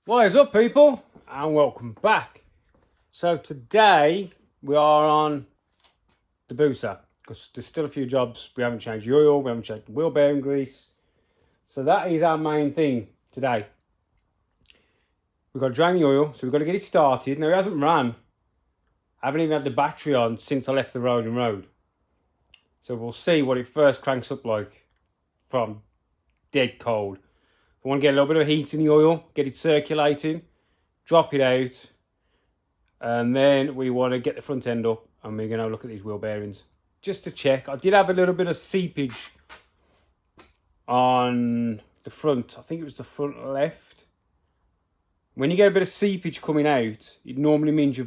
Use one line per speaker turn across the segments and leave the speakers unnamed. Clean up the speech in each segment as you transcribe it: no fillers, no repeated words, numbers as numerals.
What is up, people, and welcome back. So today we are on the Busa because there's still a few jobs. We haven't changed the oil, we haven't changed the wheel bearing grease. So that is our main thing today. We've got to drain the oil, so we've got to get it started. Now it hasn't ran. I haven't even had the battery on since I left the road. So we'll see what it first cranks up like from dead cold. I want to get a little bit of heat in the oil, get it circulating, drop it out, and then we want to get the front end up and we're going to look at these wheel bearings just to check. I did have a little bit of seepage on the front. I think it was the front left. When you get a bit of seepage coming out, it normally means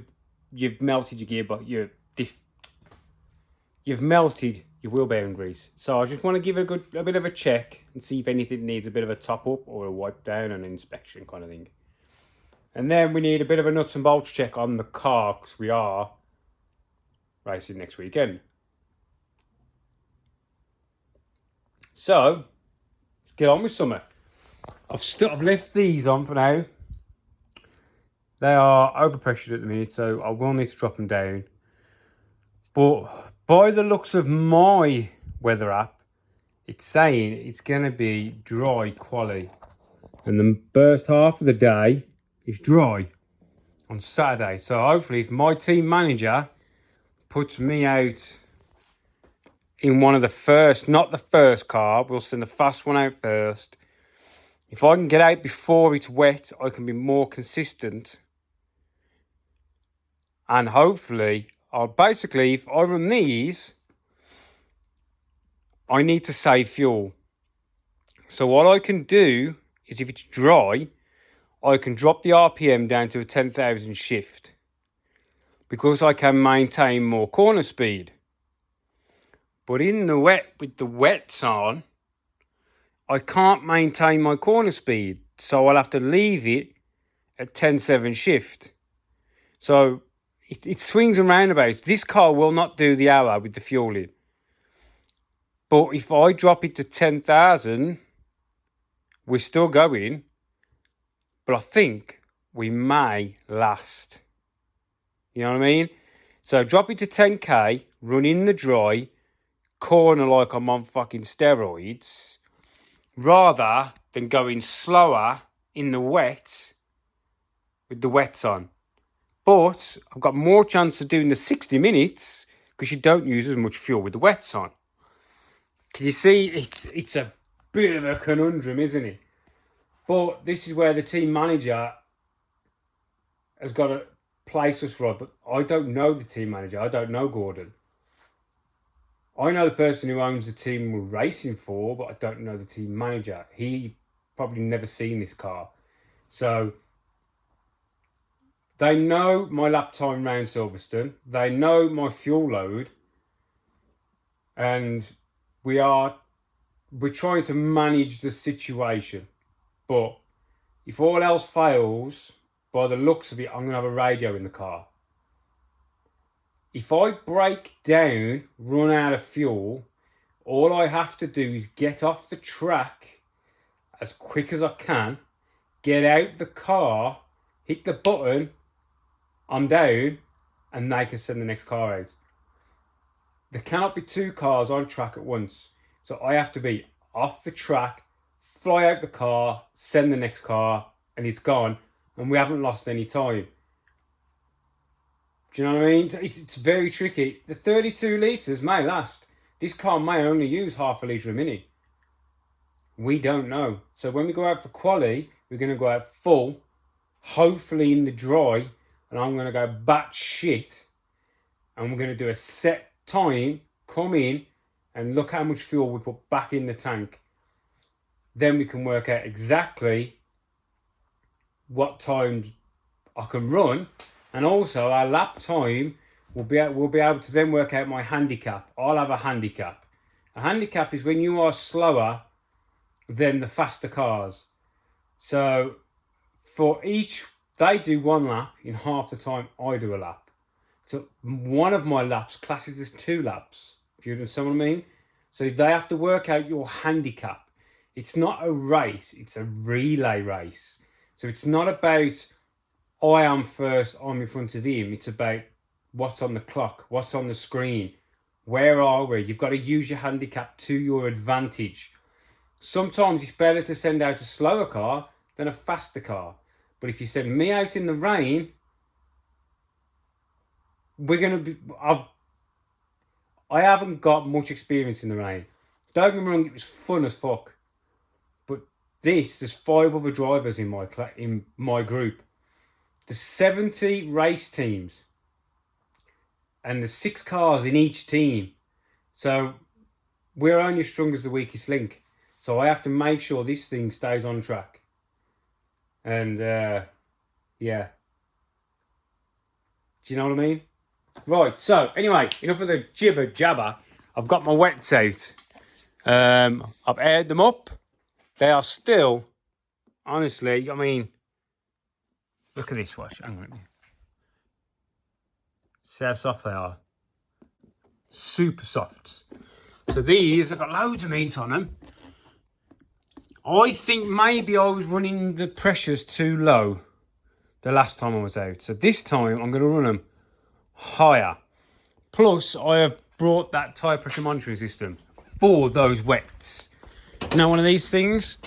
you've melted your gear, but you've melted your wheel bearing grease. So I just want to give it a bit of a check and see if anything needs a bit of a top up or a wipe down and inspection kind of thing. And then we need a bit of a nuts and bolts check on the car because we are racing next weekend. So let's get on with summer. I've left these on for now. They are overpressured at the minute, so I will need to drop them down. But by the looks of my weather app, it's saying it's going to be dry quali. And the first half of the day is dry on Saturday. So hopefully if my team manager puts me out in one of the first, not the first car, we'll send the fast one out first. If I can get out before it's wet, I can be more consistent. And hopefully, if I run these, I need to save fuel. So what I can do is if it's dry, I can drop the RPM down to a 10,000 shift because I can maintain more corner speed. But in the wet, with the wets on, I can't maintain my corner speed. So I'll have to leave it at 10.7 shift. So it swings and roundabouts. This car will not do the hour with the fuel in. But if I drop it to 10,000, we're still going. But I think we may last. You know what I mean? So drop it to 10k, run in the dry, corner like I'm on fucking steroids, rather than going slower in the wet with the wets on. But I've got more chance of doing the 60 minutes because you don't use as much fuel with the wets on. Can you see? It's a bit of a conundrum, isn't it? But this is where the team manager has got to place us right. But I don't know the team manager. I don't know Gordon. I know the person who owns the team we're racing for, but I don't know the team manager. He probably never seen this car. So they know my lap time round Silverstone. They know my fuel load. And we're trying to manage the situation. But if all else fails, by the looks of it, I'm going to have a radio in the car. If I break down, run out of fuel, all I have to do is get off the track as quick as I can, get out the car, hit the button, I'm down, and they can send the next car out. There cannot be two cars on track at once. So I have to be off the track, fly out the car, send the next car, and it's gone, and we haven't lost any time. Do you know what I mean? It's very tricky. The 32 litres may last. This car may only use half a litre a minute. We don't know. So when we go out for quali, we're going to go out full, hopefully in the dry, and I'm going to go bat shit, and we're going to do a set time, come in, and look how much fuel we put back in the tank. Then we can work out exactly what times I can run. And also our lap time, we'll be able to then work out my handicap. I'll have a handicap. A handicap is when you are slower than the faster cars. So for each, they do one lap in half the time I do a lap. So one of my laps classes as 2 laps, if you understand what I mean. So they have to work out your handicap. It's not a race, it's a relay race. So it's not about I am first, I'm in front of him. It's about what's on the clock, what's on the screen, where are we? You've got to use your handicap to your advantage. Sometimes it's better to send out a slower car than a faster car. But if you send me out in the rain, we're going to be... I haven't got much experience in the rain. Don't get me wrong, it was fun as fuck. But there's 5 other drivers in my group. There's 70 race teams. And there's 6 cars in each team. So we're only as strong as the weakest link. So I have to make sure this thing stays on track. And yeah. Do you know what I mean? Right, so anyway, enough of the jibber jabber. I've got my wets out. I've aired them up. They are still, honestly, I mean, look at this wash. Hang on. See how soft they are? Super soft. So these, I've got loads of meat on them. I think maybe I was running the pressures too low the last time I was out. So this time I'm going to run them higher. Plus, I have brought that tyre pressure monitoring system for those wets. You know, one of these things,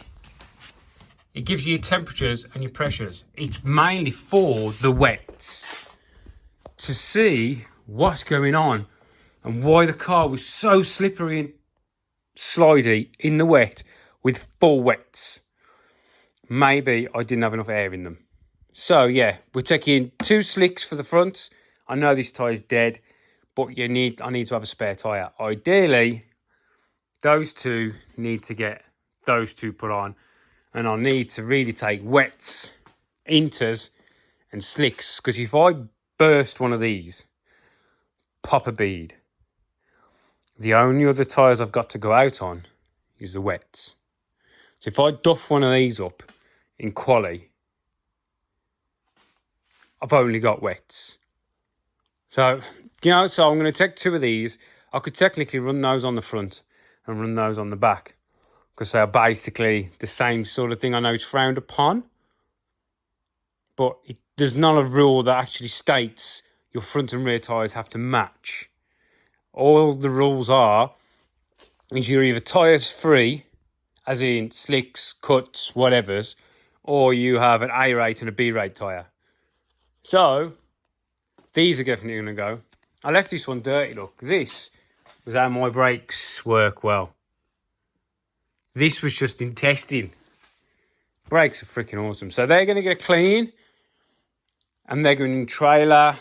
it gives you your temperatures and your pressures. It's mainly for the wets to see what's going on and why the car was so slippery and slidey in the wet with full wets. Maybe I didn't have enough air in them. So yeah, we're taking 2 slicks for the front. I know this tyre's dead, but I need to have a spare tyre. Ideally, those 2 need to get those 2 put on, and I need to really take wets, inters, and slicks, because if I burst one of these, pop a bead, the only other tyres I've got to go out on is the wets. So if I duff one of these up in quali, I've only got wets. So, you know, so I'm going to take 2 of these. I could technically run those on the front and run those on the back, because they are basically the same sort of thing. I know it's frowned upon, but there's not a rule that actually states your front and rear tyres have to match. All the rules are is you're either tyres free, as in slicks, cuts, whatevers, or you have an A rate and a B rate tyre. So these are definitely going to go. I left this one dirty, look. This was how my brakes work well. This was just in testing. Brakes are freaking awesome. So they're going to get clean, and they're going in trailer.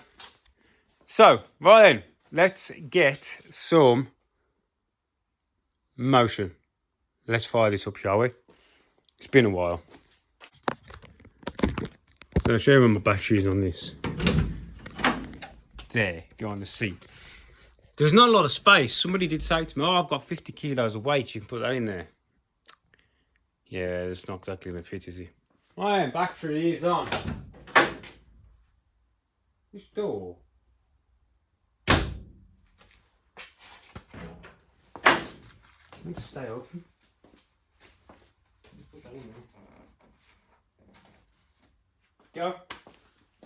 So, right then, let's get some motion. Let's fire this up, shall we? It's been a while. So I'll show you where my battery's on this. There, go on the seat. There's not a lot of space. Somebody did say to me, oh, I've got 50 kilos of weight. You can put that in there. Yeah, it's not exactly going to fit, is it? Right, battery is on. This door. Need to stay open. Put that in there. Go.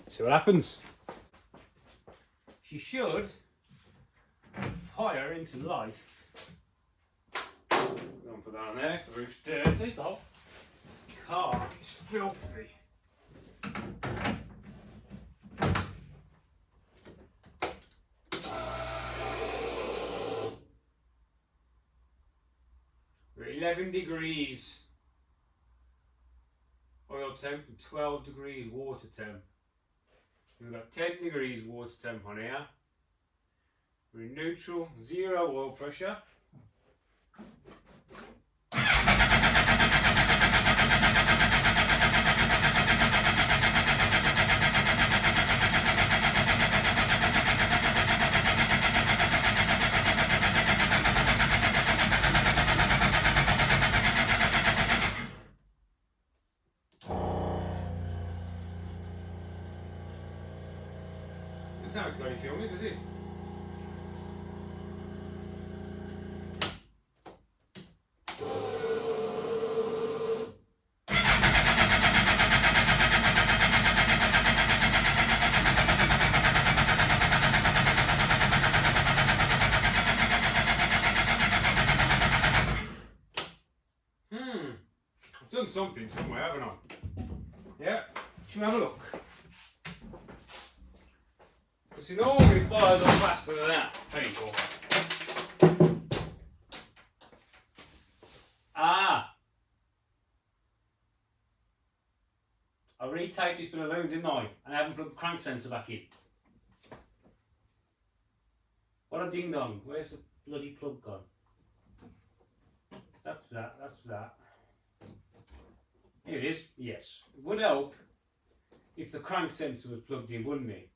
See what happens. She should fire into life. Don't put that on there, the roof's dirty. The whole car is filthy. We're 11 degrees oil temp and 12 degrees water temp. We've got 10 degrees water temp on here. We're in neutral, 0 oil pressure. That's not exciting filming, does it? done something somewhere, haven't I? Yeah, should we have a look? Because it normally fires on faster than that, people. Ah! I retaped this balloon, didn't I? And I haven't plugged the crank sensor back in. What a ding dong. Where's the bloody plug gone? That's that, that's that. Here it is, yes. It would help if the crank sensor was plugged in, wouldn't it?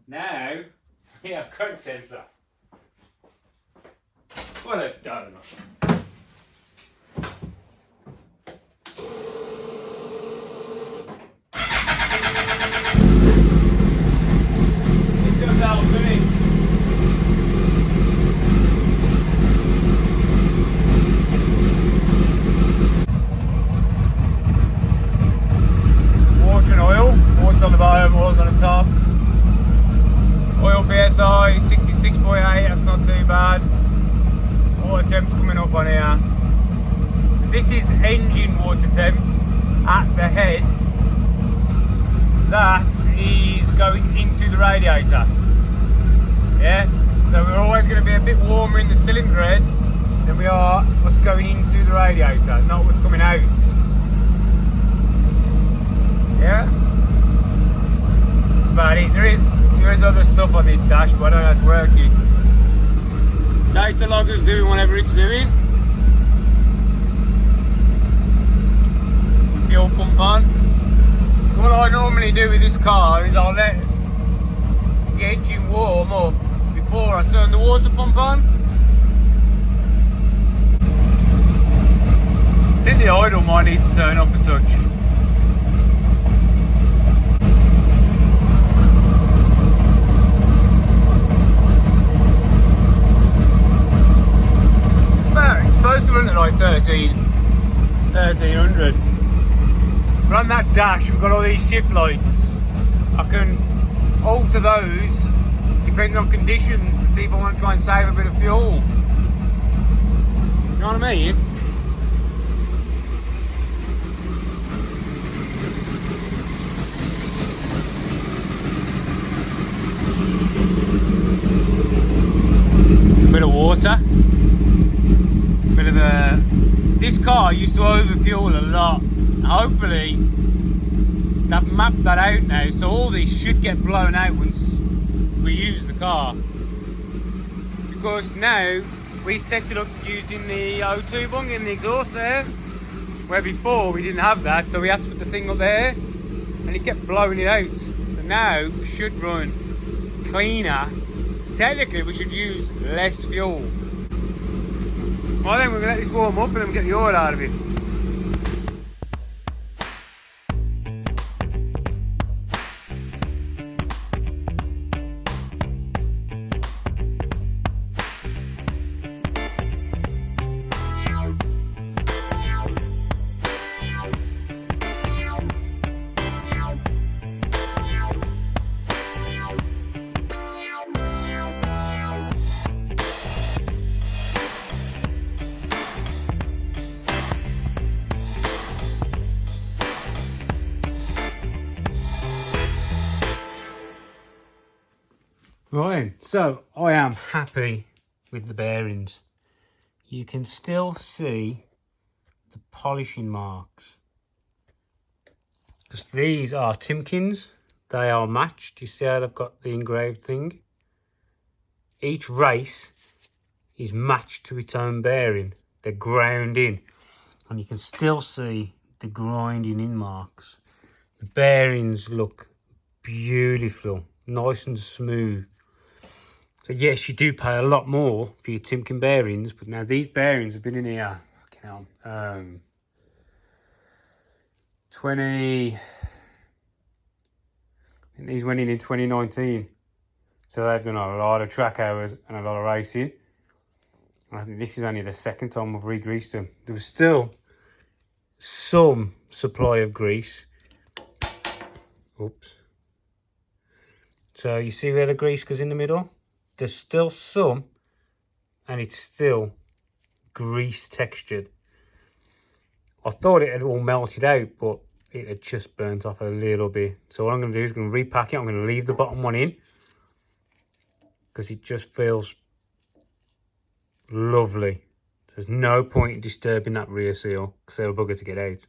Now, we have crank sensor. What a donut. It goes out to me. Water and oil. Water's on the bottom, oil's on the top. Oil PSI 66.8, that's not too bad. Water temp's coming up on here. This is engine water temp at the head. That is going into the radiator. Yeah, so we're always going to be a bit warmer in the cylinder head than we are what's going into the radiator, not what's coming out. Yeah, that's about it. There is other stuff on this dash, but I don't know how it's working. Data logger's doing whatever it's doing. Fuel pump on. So what I normally do with this car is I'll let the engine warm up before I turn the water pump on. I think the idle might need to turn up a touch. It's supposed to run at like 1300. But on that dash we've got all these shift lights. I can alter those depending on conditions to see if I want to try and save a bit of fuel. You know what I mean? A bit of water. Bit of a... This car used to overfuel a lot. Hopefully they've mapped that out now, so all these should get blown out once we use the car. Because now we set it up using the O2 bung in the exhaust there, where before we didn't have that, so we had to put the thing up there and it kept blowing it out. So now we should run cleaner. Technically we should use less fuel. Well then, we're going to let this warm up and then get the oil out of it. Right, so I am happy with the bearings. You can still see the polishing marks. Because these are Timkins, they are matched. You see how they've got the engraved thing? Each race is matched to its own bearing. They're ground in. And you can still see the grinding in marks. The bearings look beautiful, nice and smooth. So yes, you do pay a lot more for your Timken bearings, but now these bearings have been in here, 20, I think these went in 2019. So they've done a lot of track hours and a lot of racing. And I think this is only the second time I've re-greased them. There was still some supply of grease. Oops. So you see where the grease goes in the middle? There's still some, and it's still grease textured. I thought it had all melted out, but it had just burnt off a little bit. So what I'm going to do is I'm going to repack it. I'm going to leave the bottom one in because it just feels lovely. There's no point in disturbing that rear seal because they're a bugger to get out.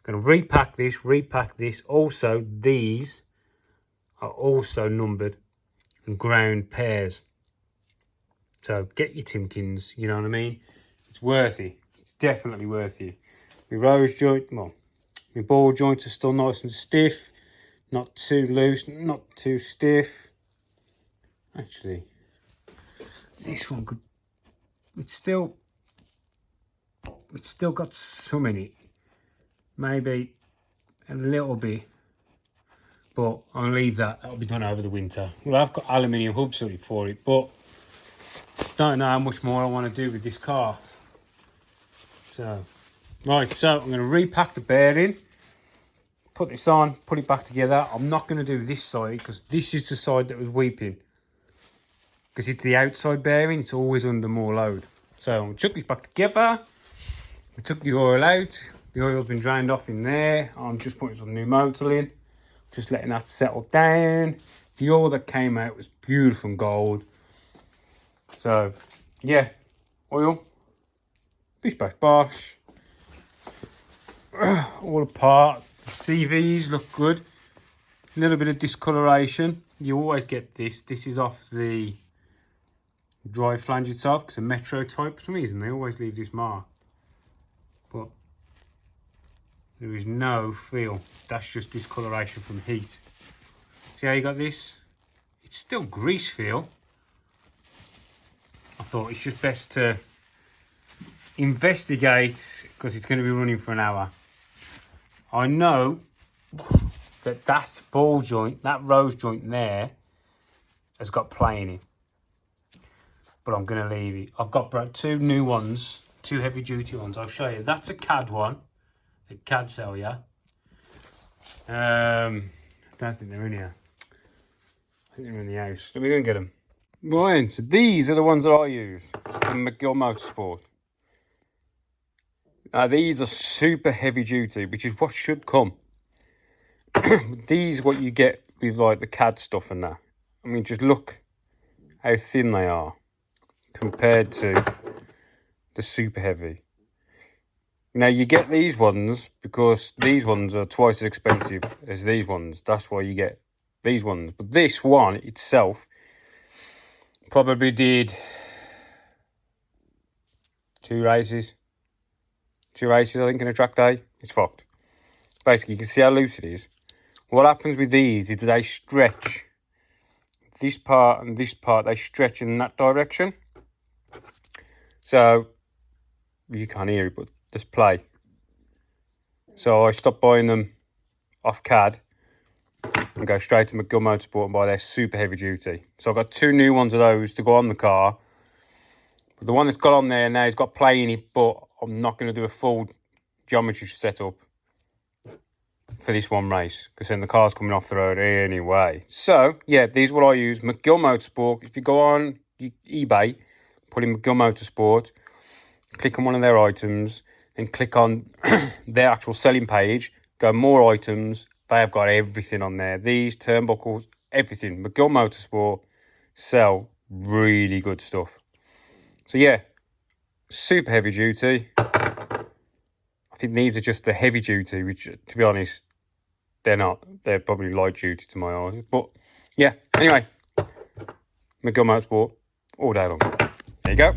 I'm going to repack this. Also, these are also numbered and ground pairs. So get your Timkins, you know what I mean? It's worth it. It's definitely worth it. My rose joint, well, my ball joints are still nice and stiff. Not too loose, not too stiff. Actually, this one could, it's still got some in it. Maybe a little bit. But I'll leave that. That'll be done over the winter. Well, I've got aluminium hubs for it, but don't know how much more I want to do with this car. So, right, so I'm going to repack the bearing, put this on, put it back together. I'm not going to do this side because this is the side that was weeping. Because it's the outside bearing, it's always under more load. So I'm going to chuck this back together. We took the oil out. The oil's been drained off in there. I'm just putting some new motor in. Just letting that settle down. The oil that came out was beautiful and gold. So, yeah, oil. Bish bash bosh. All apart. The CVs look good. A little bit of discoloration. You always get this. This is off the dry flange itself because a Metro type, for some reason they always leave this mark. But there is no feel. That's just discoloration from heat. See how you got this? It's still grease feel. I thought it's just best to investigate because it's going to be running for an hour. I know that ball joint, that rose joint there, has got play in it. But I'm going to leave it. I've got two new ones, two heavy duty ones. I'll show you. That's a CAD one. A CAD sell, yeah. I don't think they're in here. I think they're in the house. Let me go and get them. Right, so these are the ones that I use from McGill Motorsport. These are super heavy duty, which is what should come. These are what you get with like the CAD stuff and that. I mean, just look how thin they are compared to the super heavy. Now you get these ones because these ones are twice as expensive as these ones. That's why you get these ones. But this one itself probably did two races, I think, in a track day. It's fucked. Basically, you can see how loose it is. What happens with these is they stretch. This part and this part, they stretch in that direction. So, you can't hear it, but there's play. So I stopped buying them off CAD and go straight to McGill Motorsport and buy their super heavy duty. So I've got two new ones of those to go on the car. But the one that's got on there now has got play in it, but I'm not going to do a full geometry setup for this one race because then the car's coming off the road anyway. So, yeah, these are what I use. McGill Motorsport. If you go on eBay, put in McGill Motorsport, click on one of their items, and click on their actual selling page, go more items. They have got everything on there. These turnbuckles, everything. McGill Motorsport sell really good stuff. So yeah, super heavy duty. I think these are just the heavy duty, which to be honest, they're not. They're probably light duty to my eyes. But yeah, anyway, McGill Motorsport all day long. There you go.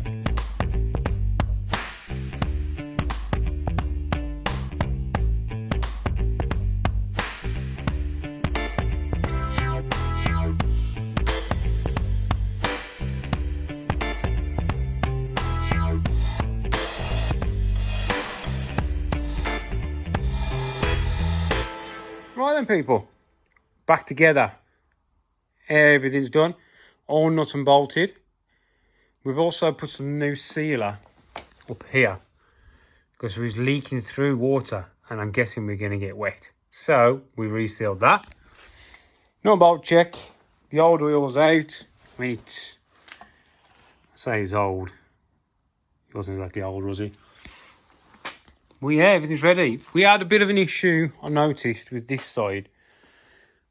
Right then, people, back together. Everything's done, all nut and bolted. We've also put some new sealer up here because it was leaking through water and I'm guessing we're going to get wet. So we resealed that. No bolt check. The old oil's out. I mean, I say it's old. It wasn't exactly old, was it? Well, yeah, everything's ready. We had a bit of an issue, I noticed, with this side.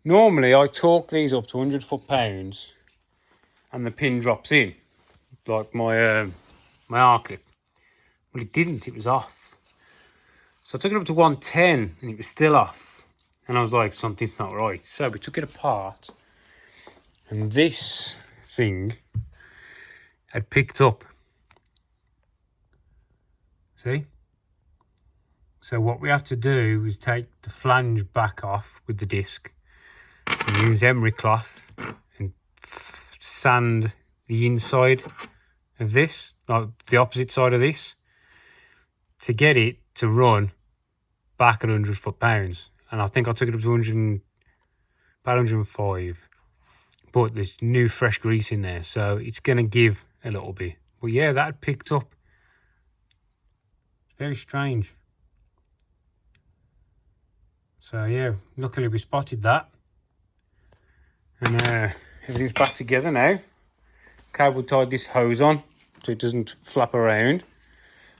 Normally, I torque these up to 100 foot-pounds and the pin drops in, like my R-clip. Well, it didn't. It was off. So I took it up to 110 and it was still off. And I was like, something's not right. So we took it apart and this thing had picked up. See? So what we have to do is take the flange back off with the disc and use emery cloth and sand the inside of this, like the opposite side of this, to get it to run back at 100 foot-pounds. And I think I took it up to 100, about 105. But there's new fresh grease in there, so it's going to give a little bit. But yeah, that picked up. It's very strange. So yeah, luckily we spotted that. And everything's back together now. Cable tied this hose on so it doesn't flap around.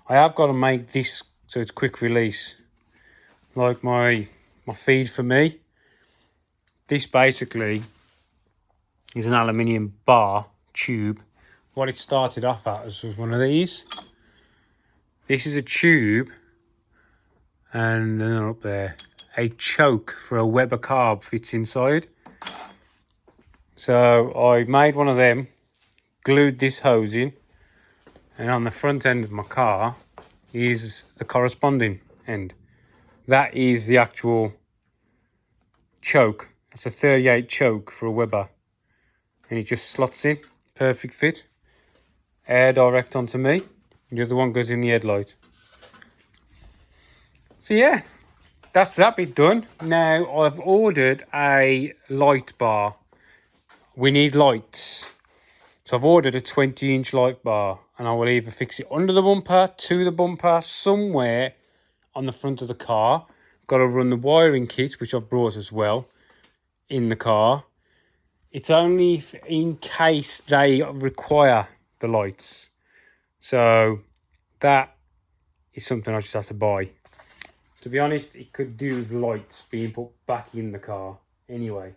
I have got to make this so it's quick release. Like my feed for me. This basically is an aluminium bar tube. What it started off at was one of these. This is a tube, and then up there, a choke for a Weber carb fits inside. So I made one of them, glued this hose in, and on the front end of my car is the corresponding end. That is the actual choke. It's a 38 choke for a Weber. And it just slots in, perfect fit. Air direct onto me. The other one goes in the headlight. So yeah, that's that bit done. Now I've ordered a light bar. We need lights. So I've ordered a 20-inch light bar. And I will either fix it under the bumper, to the bumper, somewhere on the front of the car. Got to run the wiring kit, which I've brought as well, in the car. It's only in case they require the lights. So that is something I just have to buy. To be honest, it could do with lights being put back in the car anyway.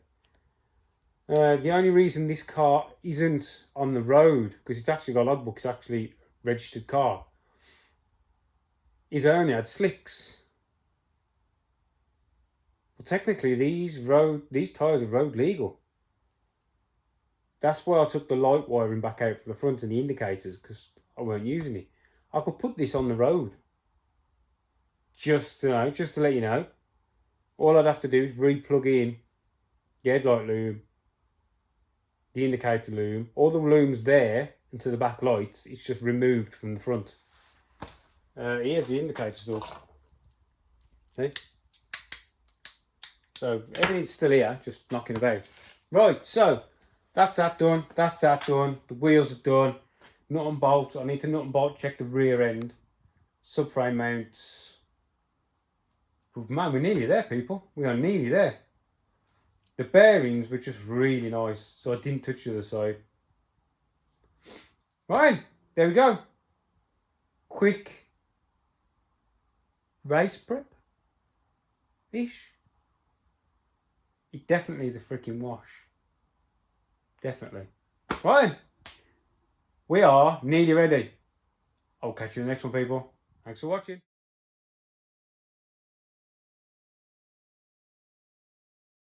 The only reason this car isn't on the road, because it's actually got a logbook, it's actually a registered car, is I only had slicks. Well, technically these tyres are road legal. That's why I took the light wiring back out for the front and the indicators, because I weren't using it. I could put this on the road. Just to let you know. All I'd have to do is re-plug in the headlight loom, the indicator loom, all the looms there into the back lights. It's just removed from the front. Here's the indicator stuff. See? So everything's still here, just knocking about. Right, so that's that done. That's that done. The wheels are done. Nut and bolt. I need to nut and bolt check the rear end. Subframe mounts. Man, we're nearly there, people. We are nearly there. The bearings were just really nice, so I didn't touch the other side. Right, there we go. Quick race prep-ish. It definitely is a freaking wash. Definitely. Right, we are nearly ready. I'll catch you in the next one, people. Thanks for watching.